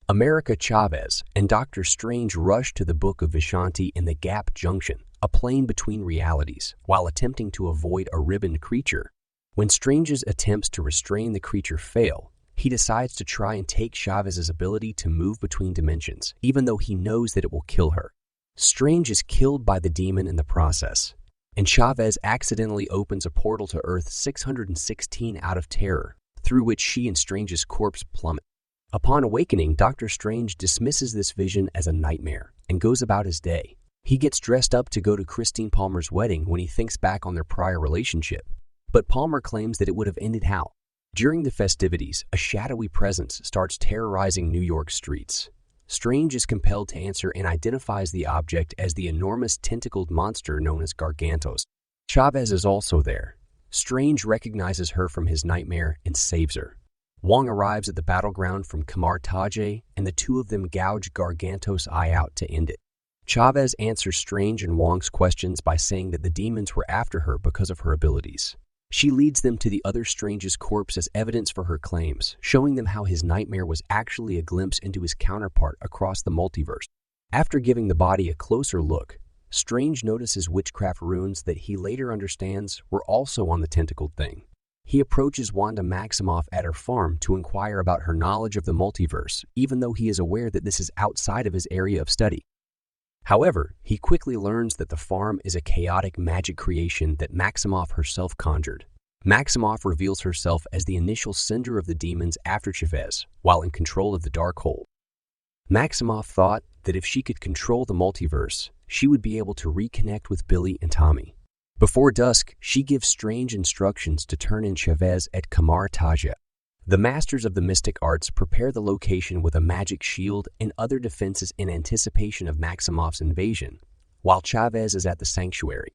America Chavez and Dr. Strange rush to the Book of Vishanti in the Gap Junction, a plane between realities, while attempting to avoid a ribboned creature. When Strange's attempts to restrain the creature fail, he decides to try and take Chavez's ability to move between dimensions, even though he knows that it will kill her. Strange is killed by the demon in the process, and Chavez accidentally opens a portal to Earth 616 out of terror, through which she and Strange's corpse plummet. Upon awakening, Dr. Strange dismisses this vision as a nightmare and goes about his day. He gets dressed up to go to Christine Palmer's wedding when he thinks back on their prior relationship, but Palmer claims that it would have ended how? During the festivities, a shadowy presence starts terrorizing New York streets. Strange is compelled to answer and identifies the object as the enormous tentacled monster known as Gargantos. Chavez is also there. Strange recognizes her from his nightmare and saves her. Wong arrives at the battleground from Kamar Tajay, and the two of them gouge Gargantos' eye out to end it. Chavez answers Strange and Wong's questions by saying that the demons were after her because of her abilities. She leads them to the other Strange's corpse as evidence for her claims, showing them how his nightmare was actually a glimpse into his counterpart across the multiverse. After giving the body a closer look, Strange notices witchcraft runes that he later understands were also on the tentacled thing. He approaches Wanda Maximoff at her farm to inquire about her knowledge of the multiverse, even though he is aware that this is outside of his area of study. However, he quickly learns that the farm is a chaotic magic creation that Maximoff herself conjured. Maximoff reveals herself as the initial sender of the demons after Chavez, while in control of the Darkhold. Maximoff thought that if she could control the multiverse, she would be able to reconnect with Billy and Tommy. Before dusk, she gives Strange instructions to turn in Chavez at Kamar Tajay. The masters of the mystic arts prepare the location with a magic shield and other defenses in anticipation of Maximoff's invasion, while Chavez is at the sanctuary.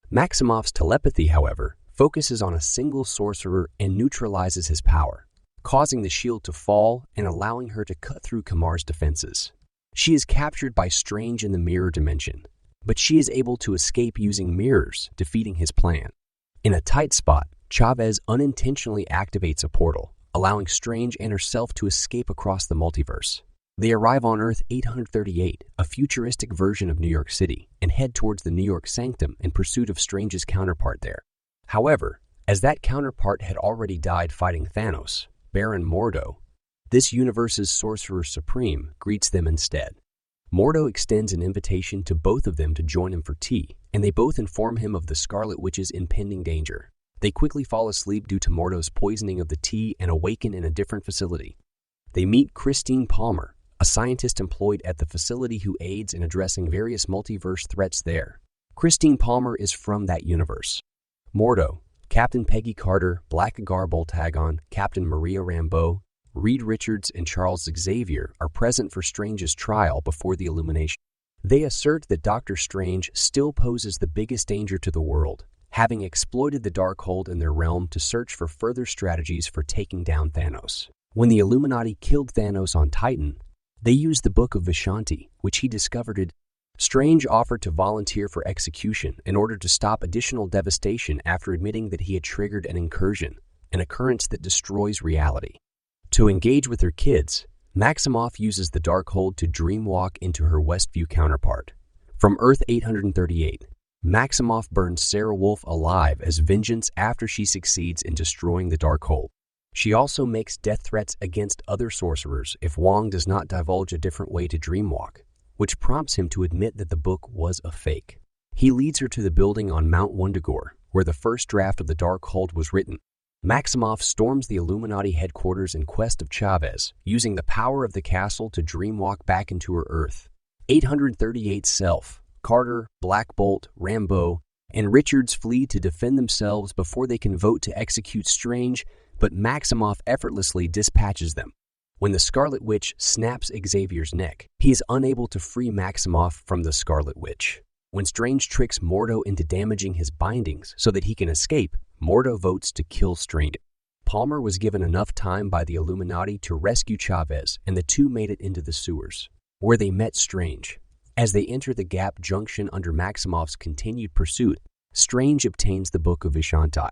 Maximoff's telepathy, however, focuses on a single sorcerer and neutralizes his power, causing the shield to fall and allowing her to cut through Kamar's defenses. She is captured by Strange in the mirror dimension, but she is able to escape using mirrors, defeating his plan. In a tight spot, Chavez unintentionally activates a portal, allowing Strange and herself to escape across the multiverse. They arrive on Earth 838, a futuristic version of New York City, and head towards the New York Sanctum in pursuit of Strange's counterpart there. However, as that counterpart had already died fighting Thanos, Baron Mordo, this universe's Sorcerer Supreme greets them instead. Mordo extends an invitation to both of them to join him for tea, and they both inform him of the Scarlet Witch's impending danger. They quickly fall asleep due to Mordo's poisoning of the tea and awaken in a different facility. They meet Christine Palmer, a scientist employed at the facility who aids in addressing various multiverse threats there. Christine Palmer is from that universe. Mordo, Captain Peggy Carter, Blackgar Boltagon, Captain Maria Rambeau, Reed Richards, and Charles Xavier are present for Strange's trial before the Illumination. They assert that Dr. Strange still poses the biggest danger to the world, having exploited the Darkhold in their realm to search for further strategies for taking down Thanos. When the Illuminati killed Thanos on Titan, they used the Book of Vishanti, which he discovered. Strange offered to volunteer for execution in order to stop additional devastation after admitting that he had triggered an incursion, an occurrence that destroys reality. To engage with her kids, Maximoff uses the Darkhold to dreamwalk into her Westview counterpart. From Earth 838, Maximoff burns Sarah Wolf alive as vengeance after she succeeds in destroying the Darkhold. She also makes death threats against other sorcerers if Wong does not divulge a different way to dreamwalk, which prompts him to admit that the book was a fake. He leads her to the building on Mount Wundagore, where the first draft of the Darkhold was written. Maximoff storms the Illuminati headquarters in quest of Chavez, using the power of the castle to dreamwalk back into her Earth. 838 self, Carter, Black Bolt, Rambeau, and Richards flee to defend themselves before they can vote to execute Strange, but Maximoff effortlessly dispatches them. When the Scarlet Witch snaps Xavier's neck, he is unable to free Maximoff from the Scarlet Witch. When Strange tricks Mordo into damaging his bindings so that he can escape, Mordo votes to kill Strange. Palmer was given enough time by the Illuminati to rescue Chavez, and the two made it into the sewers, where they met Strange. As they enter the Gap Junction under Maximoff's continued pursuit, Strange obtains the Book of Vishanti.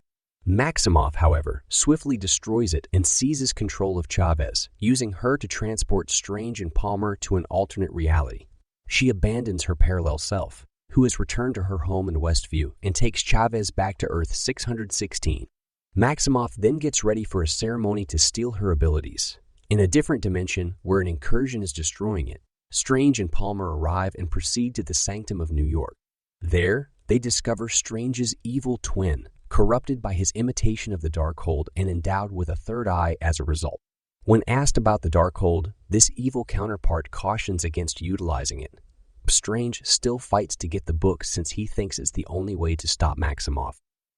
Maximoff, however, swiftly destroys it and seizes control of Chavez, using her to transport Strange and Palmer to an alternate reality. She abandons her parallel self, who has returned to her home in Westview, and takes Chavez back to Earth 616. Maximoff then gets ready for a ceremony to steal her abilities. In a different dimension, where an incursion is destroying it, Strange and Palmer arrive and proceed to the Sanctum of New York. There, they discover Strange's evil twin, corrupted by his imitation of the Darkhold and endowed with a third eye as a result. When asked about the Darkhold, this evil counterpart cautions against utilizing it. Strange still fights to get the book since he thinks it's the only way to stop Maximoff.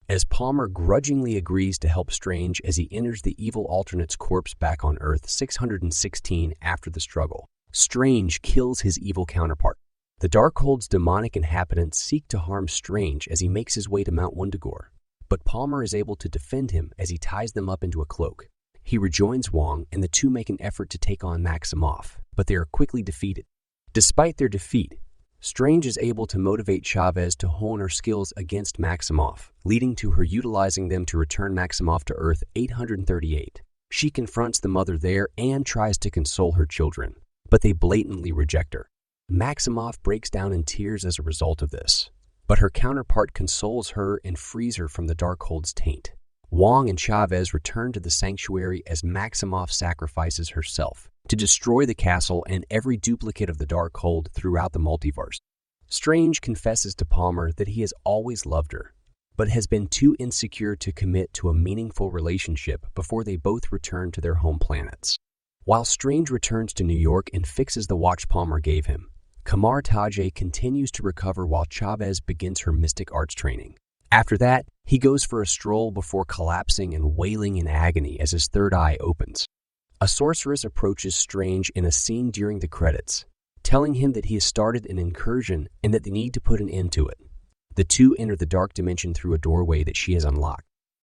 As Palmer grudgingly agrees to help Strange as he enters the evil alternate's corpse back on Earth 616 after the struggle, Strange kills his evil counterpart. The Darkhold's demonic inhabitants seek to harm Strange as he makes his way to Mount Wundagore, but Palmer is able to defend him as he ties them up into a cloak. He rejoins Wong and the two make an effort to take on Maximoff, but they are quickly defeated. Despite their defeat, Strange is able to motivate Chavez to hone her skills against Maximoff, leading to her utilizing them to return Maximoff to Earth 838. She confronts the mother there and tries to console her children, but they blatantly reject her. Maximoff breaks down in tears as a result of this, but her counterpart consoles her and frees her from the Darkhold's taint. Wong and Chavez return to the sanctuary as Maximoff sacrifices herself to destroy the castle and every duplicate of the Darkhold throughout the multiverse. Strange confesses to Palmer that he has always loved her, but has been too insecure to commit to a meaningful relationship before they both return to their home planets. While Strange returns to New York and fixes the watch Palmer gave him, Kamar Tajay continues to recover while Chavez begins her mystic arts training. After that, he goes for a stroll before collapsing and wailing in agony as his third eye opens. A sorceress approaches Strange in a scene during the credits, telling him that he has started an incursion and that they need to put an end to it. The two enter the dark dimension through a doorway that she has unlocked.